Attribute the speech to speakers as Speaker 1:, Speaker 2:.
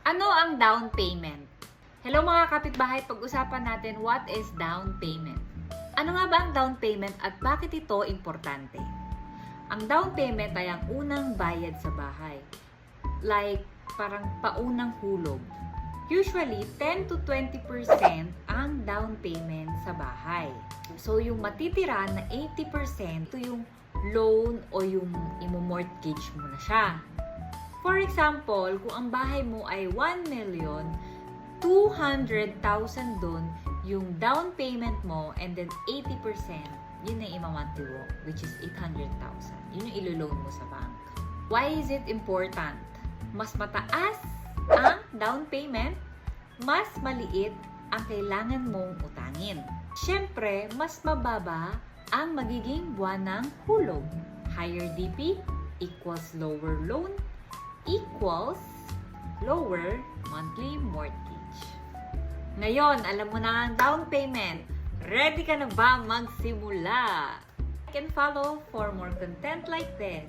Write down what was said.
Speaker 1: Ano ang down payment? Hello mga kapitbahay, pag-usapan natin what is down payment. Ano nga ba ang down payment at bakit ito importante? Ang down payment ay ang unang bayad sa bahay. Like, parang paunang hulog. Usually, 10 to 20% ang down payment sa bahay. So, yung matitira na 80%, ito yung loan o yung imo-mortgage mo na siya. For example, kung ang bahay mo ay 1,200,000 doon, yung down payment mo, and then 80%, yun ang imamonthly mo, which is 800,000. Yun yung ilo-loan mo sa bank. Why is it important? Mas mataas ang down payment, mas maliit ang kailangan mong utangin. Siyempre, mas mababa ang magiging buwanang hulog. Higher DP equals lower loan equals lower monthly mortgage. Ngayon, alam mo na ang down payment. Ready ka na ba magsimula? You can follow for more content like this.